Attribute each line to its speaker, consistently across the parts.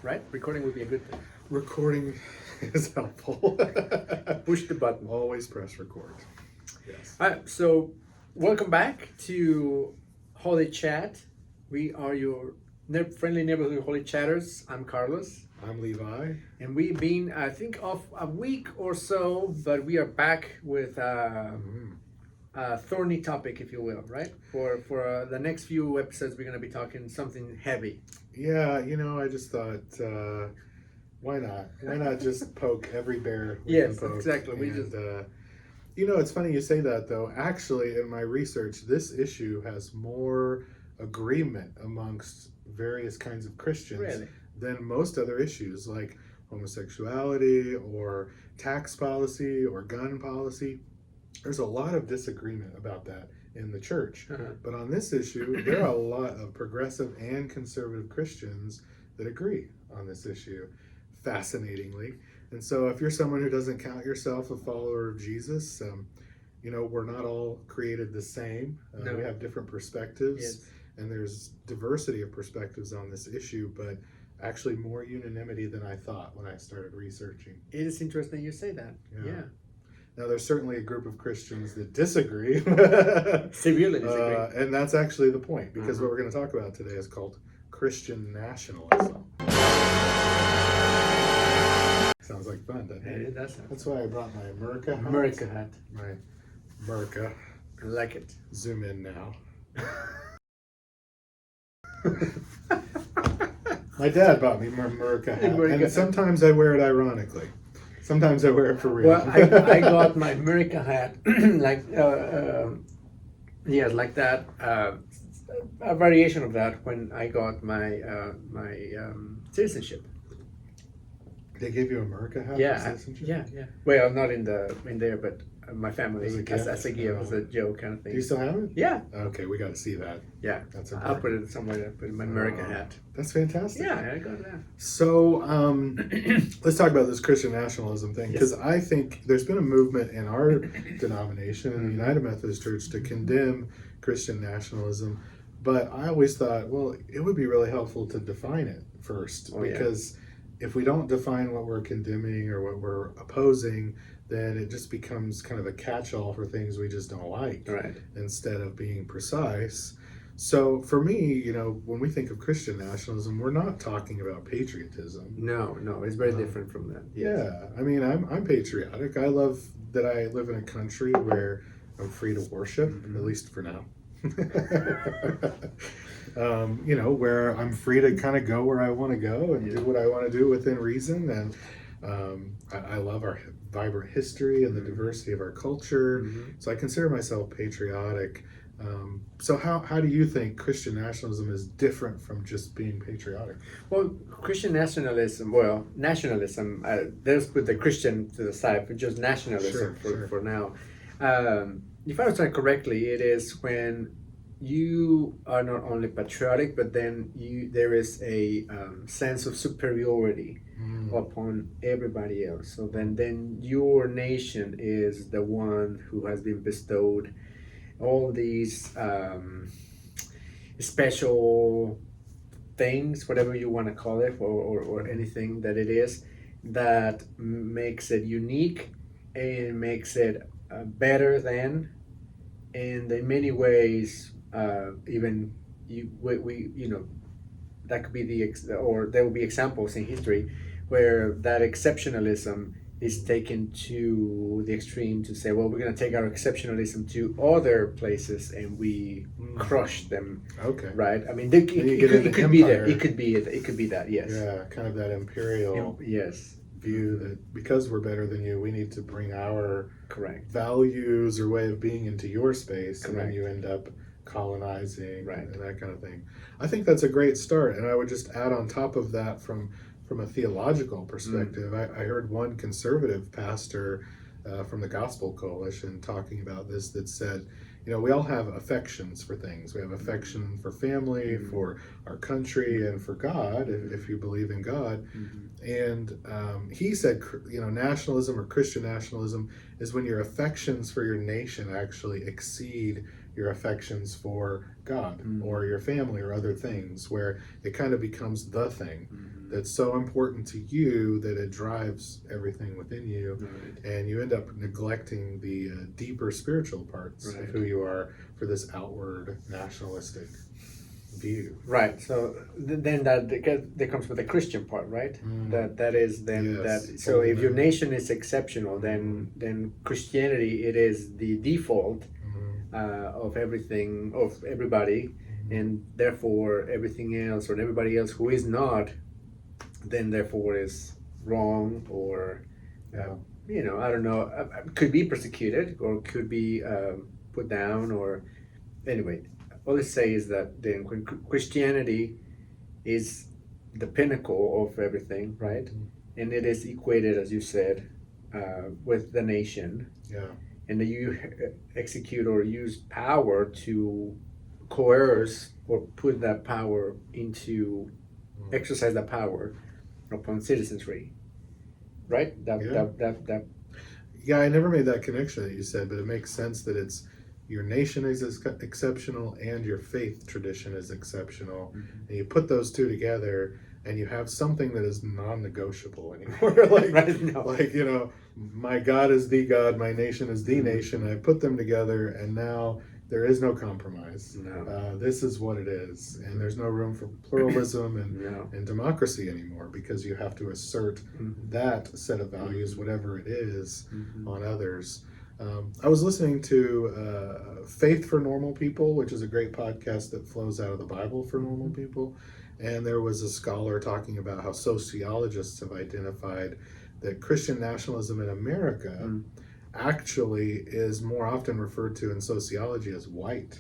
Speaker 1: right? Recording would be a good thing.
Speaker 2: Recording is helpful.
Speaker 1: Push the button.
Speaker 2: Always press record. Yes.
Speaker 1: All right, so welcome back to Holy Chat. We are your friendly neighborhood Holy Chatters. I'm Carlos.
Speaker 2: I'm Levi.
Speaker 1: And we've been, I think, off a week or so, but we are back with a thorny topic, if you will, right? For the next few episodes, we're going to be talking something heavy.
Speaker 2: Yeah, I just thought, why not? Why not just poke every bear we
Speaker 1: Yes,
Speaker 2: can poke?
Speaker 1: exactly.
Speaker 2: It's funny you say that, though. Actually, in my research, this issue has more agreement amongst various kinds of Christians than most other issues, like homosexuality or tax policy or gun policy. There's a lot of disagreement about that in the church. But on this issue, there are a lot of progressive and conservative Christians that agree on this issue, fascinatingly. And so if you're someone who doesn't count yourself a follower of Jesus, we're not all created the same.
Speaker 1: No.
Speaker 2: We have different perspectives,
Speaker 1: Yes.
Speaker 2: and there's diversity of perspectives on this issue, but actually more unanimity than I thought when I started researching.
Speaker 1: It is interesting you say that. Yeah.
Speaker 2: Now, there's certainly a group of Christians that disagree.
Speaker 1: Severely disagree.
Speaker 2: And that's actually the point, because what we're going to talk about today is called Christian nationalism. Sounds like fun, doesn't it?
Speaker 1: It does.
Speaker 2: That's why I brought my America hat.
Speaker 1: America hat.
Speaker 2: My America.
Speaker 1: I like it.
Speaker 2: Zoom in now. My dad bought me my America hat, and sometimes I wear it ironically. Sometimes I wear it for real.
Speaker 1: Well, I got my America hat, like that. A variation of that when I got my citizenship.
Speaker 2: They gave you a America hat
Speaker 1: Yeah,
Speaker 2: for citizenship?
Speaker 1: yeah. Well, not in there, but my family
Speaker 2: As a gift?
Speaker 1: as a gift, as a joke kind of thing.
Speaker 2: Do you still have it?
Speaker 1: Yeah.
Speaker 2: Okay, we got to see that.
Speaker 1: Yeah.
Speaker 2: That's
Speaker 1: I'll
Speaker 2: important.
Speaker 1: put it somewhere. Put my America hat.
Speaker 2: That's fantastic.
Speaker 1: Yeah, I got that.
Speaker 2: So let's talk about this Christian nationalism thing, because I think there's been a movement in our denomination, in the United Methodist Church, to condemn Christian nationalism. But I always thought, well, it would be really helpful to define it first, because if we don't define what we're condemning or what we're opposing, then it just becomes kind of a catch-all for things we just don't like, instead of being precise. So for me, when we think of Christian nationalism, we're not talking about patriotism.
Speaker 1: No, it's very different from that. Yes.
Speaker 2: Yeah, I mean, I'm patriotic. I love that I live in a country where I'm free to worship, at least for now. Where I'm free to kind of go where I want to go and do what I want to do within reason. And I love our vibrant history and the diversity of our culture. So I consider myself patriotic. So how do you think Christian nationalism is different from just being patriotic?
Speaker 1: Well, Christian nationalism, let's put the Christian to the side, but just nationalism for now. If I understand correctly, it is when you are not only patriotic, but then there is a sense of superiority upon everybody else. So then your nation is the one who has been bestowed all these special things, whatever you want to call it, or anything that it is, that makes it unique and makes it better than, and in many ways, even that could be or there will be examples in history where that exceptionalism is taken to the extreme to say, well, we're going to take our exceptionalism to other places and we crush them.
Speaker 2: Okay.
Speaker 1: Right. I mean, it could be that. It could be that. Yes.
Speaker 2: Yeah, kind of that imperial. View that because we're better than you, we need to bring our values or way of being into your space, and then you end up colonizing and that kind of thing. I think that's a great start, and I would just add on top of that from a theological perspective. I heard one conservative pastor from the Gospel Coalition talking about this that said, we all have affections for things. We have affection for family, for our country, and for God, if you believe in God. And he said, nationalism or Christian nationalism is when your affections for your nation actually exceed your affections for God or your family or other things, where it kind of becomes the thing that's so important to you that it drives everything within you, and you end up neglecting the deeper spiritual parts of who you are for this outward nationalistic view.
Speaker 1: Right. So then that comes with the Christian part, right? That is then that. So if your nation is exceptional, then Christianity, it is the default of everything, of everybody, and therefore everything else or everybody else who is not, then therefore is wrong, or I don't know, could be persecuted or could be put down, or anyway. All I say is that then when Christianity is the pinnacle of everything, right? And it is equated, as you said, with the nation.
Speaker 2: Yeah.
Speaker 1: And that you execute or use power to coerce or put that power into, exercise that power upon citizenry, right?
Speaker 2: Yeah, I never made that connection that you said, but it makes sense that it's your nation is exceptional and your faith tradition is exceptional, and you put those two together and you have something that is non-negotiable anymore. Like my God is the God, my nation is the nation. I put them together, and now there is no compromise. This is what it is, and there's no room for pluralism and democracy anymore, because you have to assert that set of values, whatever it is, on others. I was listening to Faith for Normal People, which is a great podcast that flows out of the Bible for normal people. And there was a scholar talking about how sociologists have identified that Christian nationalism in America actually is more often referred to in sociology as white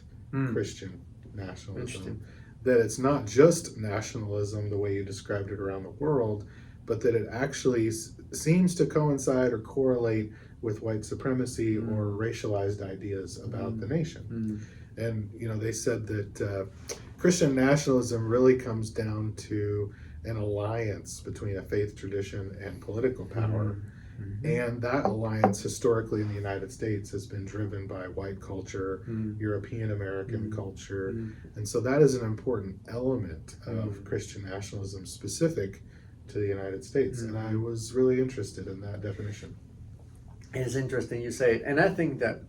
Speaker 2: Christian nationalism. That it's not just nationalism the way you described it around the world, but that it actually seems to coincide or correlate with white supremacy or racialized ideas about the nation. And they said that Christian nationalism really comes down to an alliance between a faith tradition and political power. And that alliance historically in the United States has been driven by white culture, European American culture. And so that is an important element of Christian nationalism specific to the United States. And I was really interested in that definition.
Speaker 1: It's interesting you say it, and I think that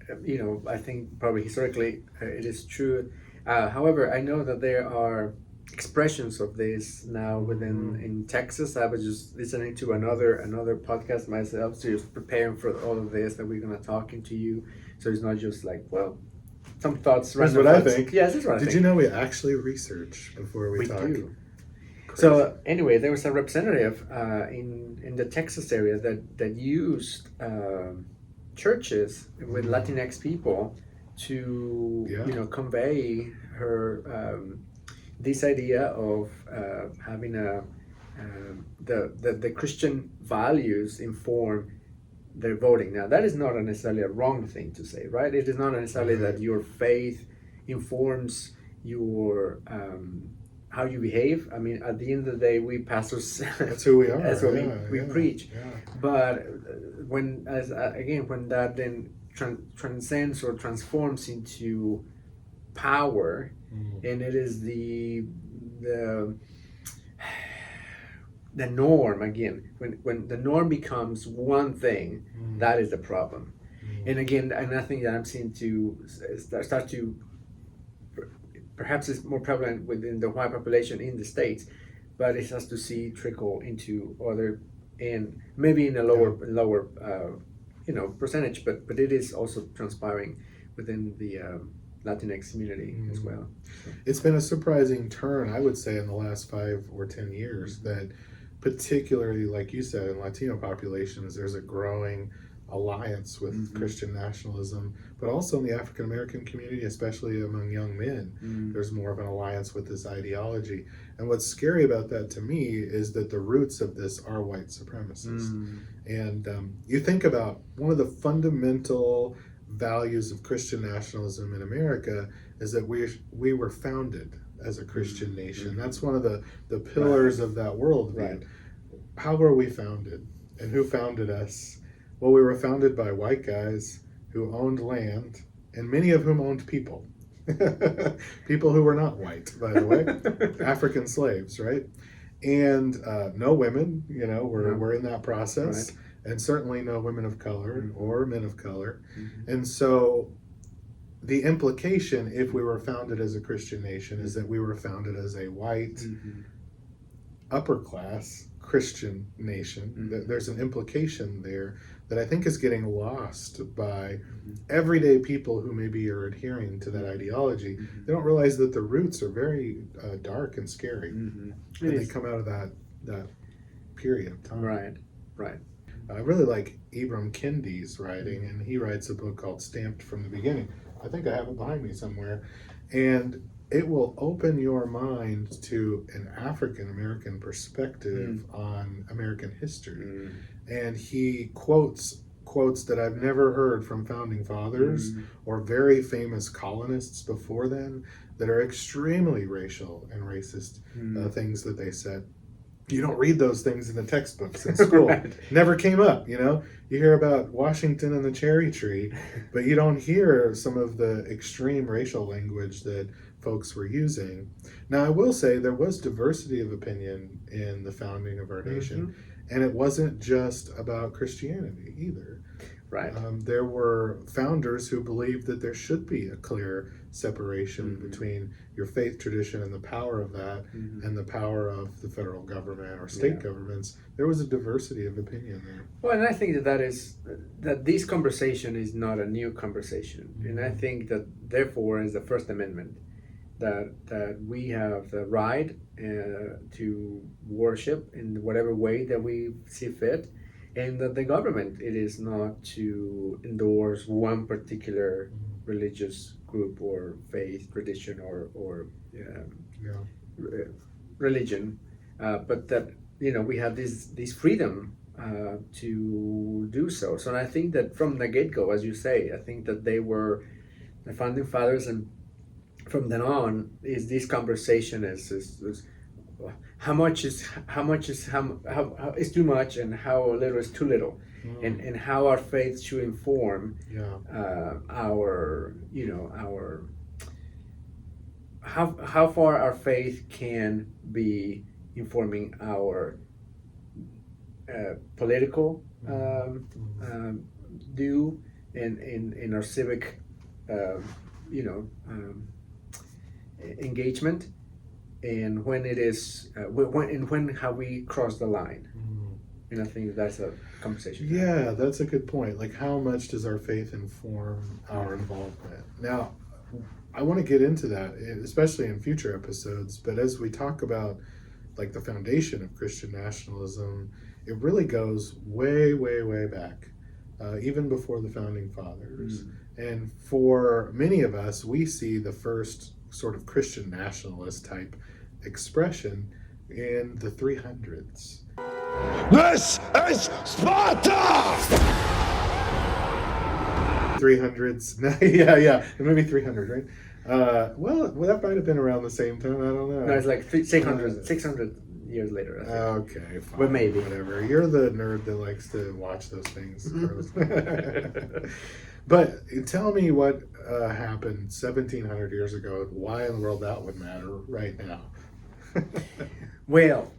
Speaker 1: I think probably historically it is true. However, I know that there are expressions of this now in Texas. I was just listening to another podcast myself, so just preparing for all of this that we're gonna talk into you. So it's not just like, well, some thoughts.
Speaker 2: That's what I think.
Speaker 1: Yes, that's what I think.
Speaker 2: Did you know we actually research before we talk?
Speaker 1: We do. So anyway, there was a representative in the Texas area that used churches with Latinx people to convey her this idea of having the Christian values inform their voting. Now that is not necessarily a wrong thing to say, right? It is not necessarily that your faith informs your how you behave. I mean, at the end of the day, we pastors,
Speaker 2: that's who we are.
Speaker 1: That's what we preach. Yeah. But when that then transcends or transforms into power, and it is the norm again. When the norm becomes one thing, that is the problem. And again, and I think that I'm seeing to start to. Perhaps it's more prevalent within the white population in the States, but it has to trickle into other, and maybe in a lower percentage, but it is also transpiring within the Latinx community as well. So.
Speaker 2: It's been a surprising turn, I would say, in the last 5 or 10 years that particularly, like you said, in Latino populations, there's a growing alliance with Christian nationalism, but also in the African American community, especially among young men, there's more of an alliance with this ideology. And what's scary about that to me is that the roots of this are white supremacists. And you think about one of the fundamental values of Christian nationalism in America is that we were founded as a Christian nation. That's one of the pillars of that worldview.
Speaker 1: Right.
Speaker 2: How were we founded? And who founded us? Well, we were founded by white guys who owned land, and many of whom owned people. People who were not white, by the way, African slaves, right? And no women, were in that process,
Speaker 1: right.
Speaker 2: and certainly no women of color
Speaker 1: Mm-hmm.
Speaker 2: or men of color.
Speaker 1: Mm-hmm.
Speaker 2: And so the implication, if we were founded as a Christian nation, is that we were founded as a white,
Speaker 1: Mm-hmm.
Speaker 2: upper class Christian nation.
Speaker 1: Mm-hmm.
Speaker 2: There's an implication there that I think is getting lost by
Speaker 1: Mm-hmm.
Speaker 2: everyday people who maybe are adhering to that ideology.
Speaker 1: Mm-hmm.
Speaker 2: They don't realize that the roots are very dark and scary,
Speaker 1: Mm-hmm.
Speaker 2: and they come out of that period of time.
Speaker 1: Right.
Speaker 2: I really like Ibram Kendi's writing, and he writes a book called Stamped from the Beginning. I think I have it behind me somewhere. And it will open your mind to an African American perspective on American history. And he quotes that I've never heard from founding fathers or very famous colonists before then that are extremely racial and racist things that they said. You don't read those things in the textbooks in school.
Speaker 1: Right.
Speaker 2: Never came up, You hear about Washington and the cherry tree, but you don't hear some of the extreme racial language that folks were using. Now, I will say there was diversity of opinion in the founding of our nation, and it wasn't just about Christianity either.
Speaker 1: Right.
Speaker 2: There were founders who believed that there should be a clear separation between your faith tradition and the power of that and the power of the federal government or state governments. There was a diversity of opinion there.
Speaker 1: Well, and I think that this conversation is not a new conversation, and I think that therefore is the First Amendment that we have the right to worship in whatever way that we see fit, and that the government, it is not to endorse one particular religious group or faith, tradition, or religion, but that we have this freedom to do so. So I think that from the get-go, as you say, I think that they were the founding fathers, and from then on is this conversation is how much is too much, and how little is too little, and how our faith should inform our how far our faith can be informing our political do in our civic engagement, and when it is when have we crossed the line. And I think that's a conversation.
Speaker 2: Yeah, that's a good point. Like, how much does our faith inform our involvement? Now, I want to get into that, especially in future episodes, but as we talk about like the foundation of Christian nationalism, it really goes way, way, way back, even before the founding fathers. And for many of us, we see the first sort of Christian nationalist type expression in the 300s.
Speaker 3: This is Sparta!
Speaker 2: 300s. Yeah, maybe 300, right? Well, that might have been around the same time. I don't know.
Speaker 1: No, it's like 600 years later, I think.
Speaker 2: Okay, fine.
Speaker 1: But maybe.
Speaker 2: Whatever. You're the nerd that likes to watch those things. But tell me what happened 1,700 years ago, and why in the world that would matter right now.
Speaker 1: Well,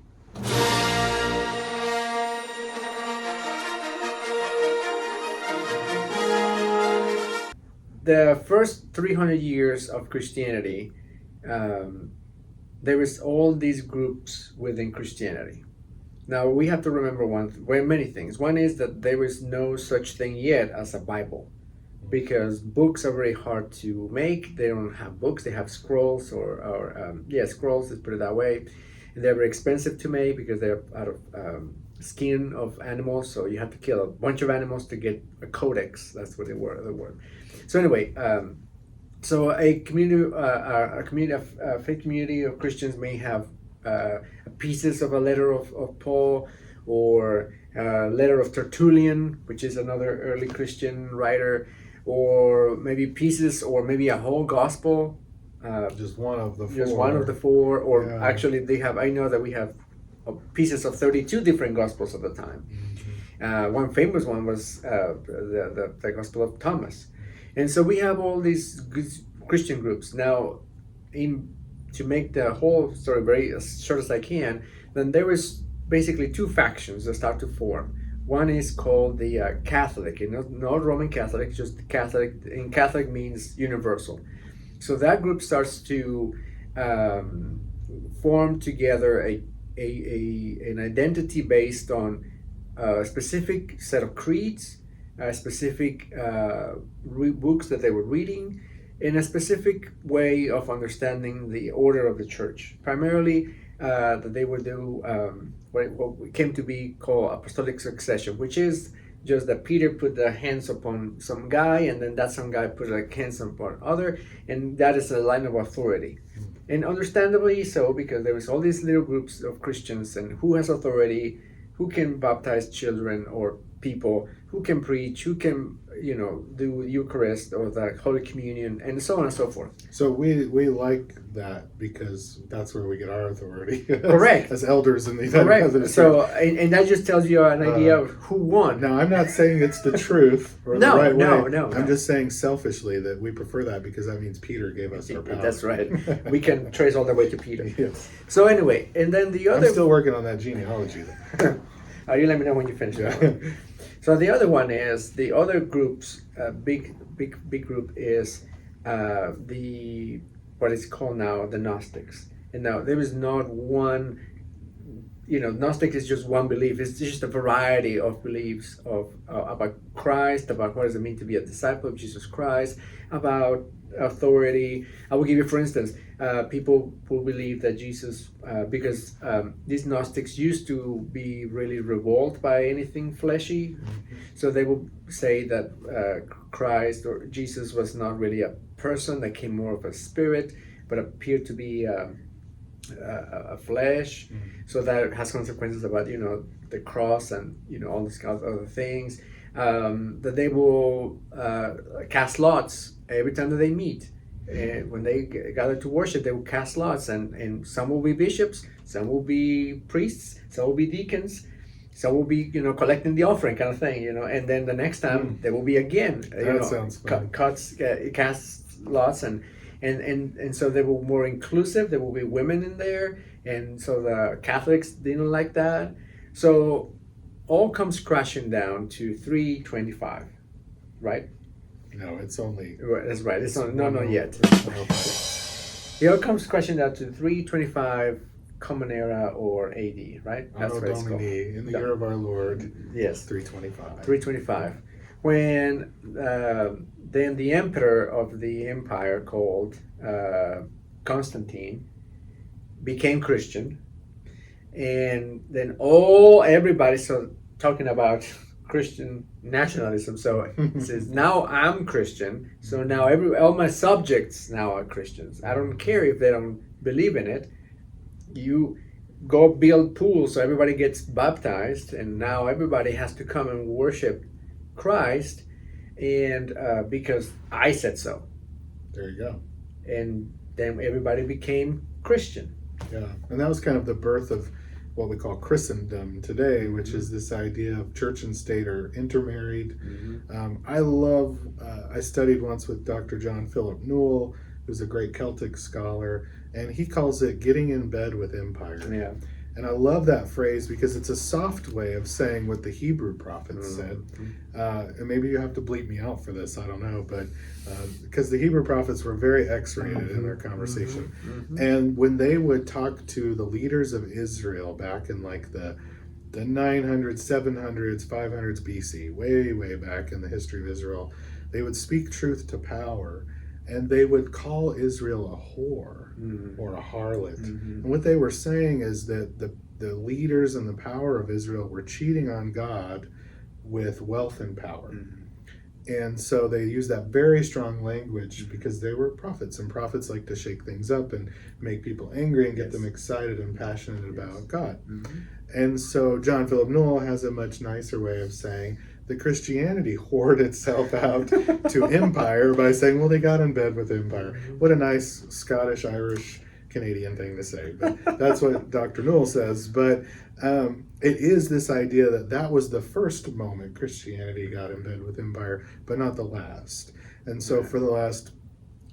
Speaker 1: the first 300 years of Christianity, there was all these groups within Christianity. Now we have to remember many things. One is that there is no such thing yet as a Bible, because books are very hard to make. They don't have books; they have scrolls scrolls. Let's put it that way. And they're very expensive to make because they're out of skin of animals. So you have to kill a bunch of animals to get a codex. That's what the word. So anyway, so a community, a faith community of Christians may have pieces of a letter of Paul, or a letter of Tertullian, which is another early Christian writer, or maybe pieces, or maybe a whole gospel.
Speaker 2: Just one of the four.
Speaker 1: Just one of the four, or actually they have. I know that we have pieces of 32 different gospels at the time. One famous one was the Gospel of Thomas. And so we have all these Christian groups. Now, to make the whole story very as short as I can, then there was basically two factions that start to form. One is called the Catholic, not Roman Catholic, just Catholic. And Catholic means universal. So that group starts to form together an identity based on a specific set of creeds, a specific books that they were reading, in a specific way of understanding the order of the church. Primarily, that they would do what came to be called apostolic succession, which is just that Peter put the hands upon some guy, and then that some guy put the hands upon other, and that is a line of authority. And understandably so, because there was all these little groups of Christians, and who has authority, who can baptize children or people, who can preach, who can do Eucharist or the Holy Communion, and so on and so forth.
Speaker 2: So we like that because that's where we get our authority.
Speaker 1: Correct.
Speaker 2: As elders in the
Speaker 1: Correct. So and that just tells you an idea of who won.
Speaker 2: Now, I'm not saying it's the truth or the right way.
Speaker 1: No.
Speaker 2: I'm just saying selfishly that we prefer that because that means Peter gave us our power.
Speaker 1: That's right. We can trace all the way to Peter.
Speaker 2: Yes.
Speaker 1: So anyway, and then the other.
Speaker 2: I'm still working on that genealogy.
Speaker 1: You let me know when you finish that one. So the other one is the other group's big group is the what is called now the Gnostics. And now there is not one. Gnostic is just one belief. It's just a variety of beliefs about Christ, about what does it mean to be a disciple of Jesus Christ, about authority. I will give you, for instance, people who believe that Jesus, because these Gnostics used to be really revolted by anything fleshy, so they will say that Christ or Jesus was not really a person, that came more of a spirit, but appeared to be a flesh. So that has consequences about the cross and all these kinds of other things. That they will cast lots every time that they meet. When they gather to worship, they will cast lots, and some will be bishops, some will be priests, some will be deacons, some will be collecting the offering kind of thing, and then the next time there will be again
Speaker 2: sounds fun.
Speaker 1: Cast lots, and so they were more inclusive. There will be women in there, and so the Catholics didn't like that. So all comes crashing down to 325, right?
Speaker 2: No, it's only.
Speaker 1: That's right. It's not yet.
Speaker 2: Okay.
Speaker 1: It all comes crashing down to 325 Common Era or AD, right?
Speaker 2: That's what it's called. In the year of our Lord.
Speaker 1: Yes.
Speaker 2: 325.
Speaker 1: 325. When then the emperor of the empire called Constantine became Christian, and then everybody started talking about Christian nationalism. So it says, now I'm Christian, so now all my subjects now are Christians. I don't care if they don't believe in it. You go build pools so everybody gets baptized, and now everybody has to come and worship Christ, and because I said so.
Speaker 2: There you go.
Speaker 1: And then everybody became Christian.
Speaker 2: Yeah, and that was kind of the birth of what we call Christendom today, which is this idea of church and state are intermarried. I studied once with Dr. John Philip Newell, who's a great Celtic scholar, and he calls it getting in bed with empire.
Speaker 1: Yeah.
Speaker 2: And I love that phrase because it's a soft way of saying what the Hebrew prophets said. And maybe you have to bleep me out for this, I don't know, but because the Hebrew prophets were very X-rated in their conversation. And when they would talk to the leaders of Israel back in like the 900s, 700s, 500s BC, way back in the history of Israel, they would speak truth to power. And they would call Israel a whore or a harlot. And what they were saying is that the leaders and the power of Israel were cheating on God with wealth and power. And so they used that very strong language because they were prophets, and prophets like to shake things up and make people angry and get them excited and passionate about God. And so John Philip Newell has a much nicer way of saying that Christianity whored itself out to empire by saying, well, they got in bed with empire. What a nice Scottish, Irish, Canadian thing to say. But that's what Dr. Newell says. But it is this idea that was the first moment Christianity got in bed with empire, but not the last. And so for the last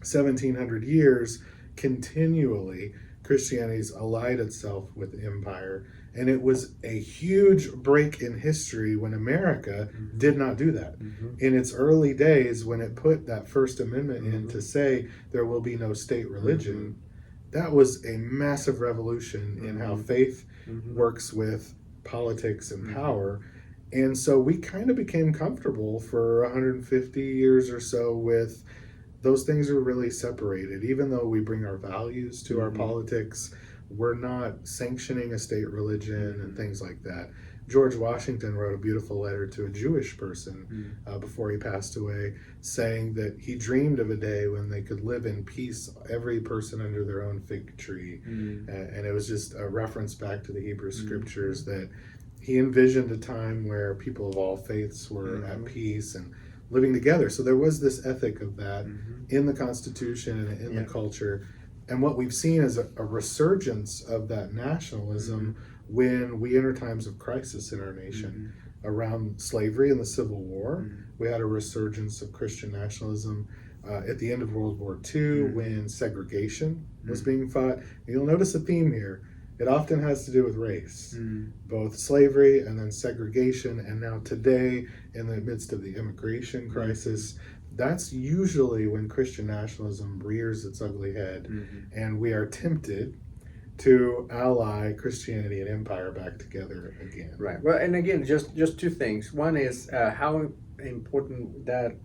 Speaker 2: 1700 years, continually, Christianity's allied itself with empire. And it was a huge break in history when America did not do that. In its early days, when it put that First Amendment in to say there will be no state religion, that was a massive revolution in how faith works with politics and power. And so we kind of became comfortable for 150 years or so with those things are really separated. Even though we bring our values to our politics, we're not sanctioning a state religion and things like that. George Washington wrote a beautiful letter to a Jewish person before he passed away, saying that he dreamed of a day when they could live in peace, every person under their own fig tree. And it was just a reference back to the Hebrew scriptures that he envisioned a time where people of all faiths were at peace and living together. So there was this ethic of that in the Constitution and in the culture. And what we've seen is a resurgence of that nationalism when we enter times of crisis in our nation. Around slavery and the Civil War, we had a resurgence of Christian nationalism. At the end of World War II, when segregation was being fought. You'll notice a theme here. It often has to do with race, both slavery and then segregation. And now today, in the midst of the immigration crisis, that's usually when Christian nationalism rears its ugly head, and we are tempted to ally Christianity and empire back together again.
Speaker 1: Right. Well, and again, just two things. One is how important that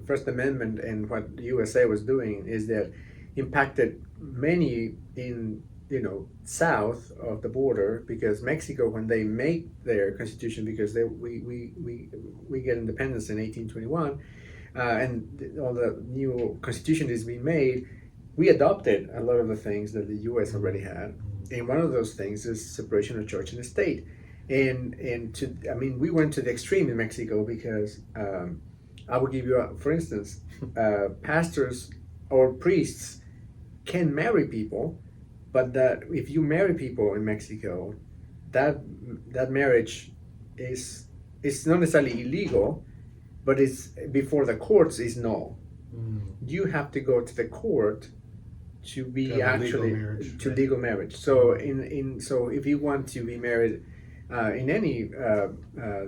Speaker 1: First Amendment and what the USA was doing is that impacted many in south of the border, because Mexico, when they make their constitution, because we get independence in 1821. And all the new constitution is being made, we adopted a lot of the things that the U.S. already had, and one of those things is separation of church and state. And we went to the extreme in Mexico because I will give you, for instance, pastors or priests can marry people, but that if you marry people in Mexico, that marriage is not necessarily illegal, but it's before the courts is null. You have to go to the court to be legal marriage. So so if you want to be married in any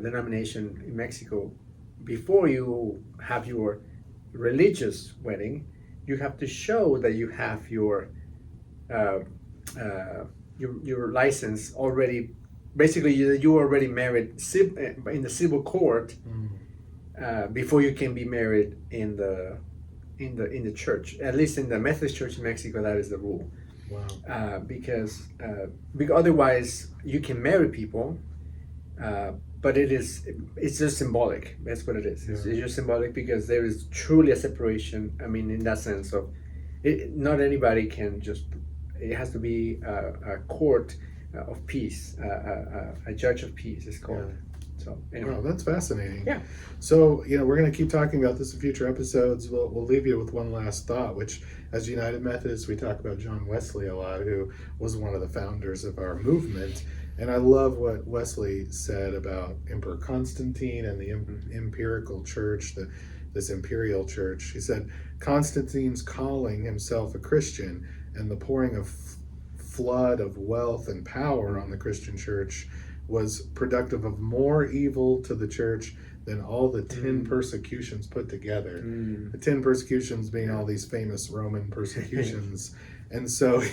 Speaker 1: denomination in Mexico, before you have your religious wedding, you have to show that you have your license already. Basically, you already married in the civil court. Before you can be married in the church. At least in the Methodist Church in Mexico, that is the rule.
Speaker 2: Wow.
Speaker 1: Because otherwise you can marry people, but it's just symbolic. That's what it is. It's just symbolic, because there is truly a separation. I mean, in that sense of not anybody can just. It has to be a court of peace, a judge of peace is called. So anyway.
Speaker 2: Wow, that's fascinating.
Speaker 1: Yeah.
Speaker 2: So we're going to keep talking about this in future episodes. We'll leave you with one last thought, which, as United Methodists, we talk about John Wesley a lot, who was one of the founders of our movement. And I love what Wesley said about Emperor Constantine and the empirical church, this imperial church. He said, Constantine's calling himself a Christian and the pouring of flood of wealth and power on the Christian church was productive of more evil to the church than all the 10 persecutions put together. The 10 persecutions being all these famous Roman persecutions. And so,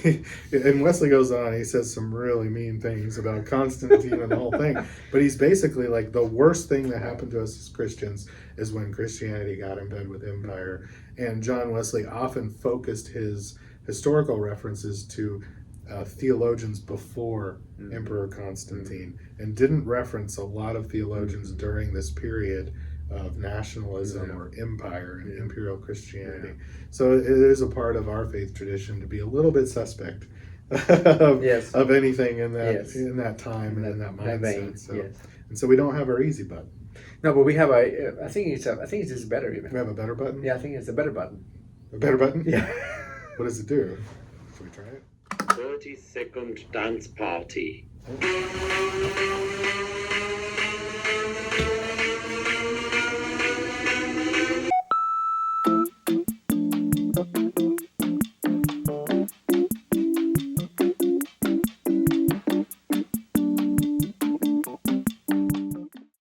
Speaker 2: and Wesley goes on, he says some really mean things about Constantine and the whole thing. But he's basically like, the worst thing that happened to us as Christians is when Christianity got in bed with empire. And John Wesley often focused his historical references to theologians before Emperor Constantine, and didn't reference a lot of theologians during this period of nationalism or empire and imperial Christianity. So it is a part of our faith tradition to be a little bit suspect of anything in that time and in that mindset. And so we don't have our easy button.
Speaker 1: No, but we have I think it's just better even.
Speaker 2: We have a better button?
Speaker 1: Yeah, I think it's a better button.
Speaker 2: A better button?
Speaker 1: Yeah.
Speaker 2: What does it do? Should we try it?
Speaker 4: 30-second dance party.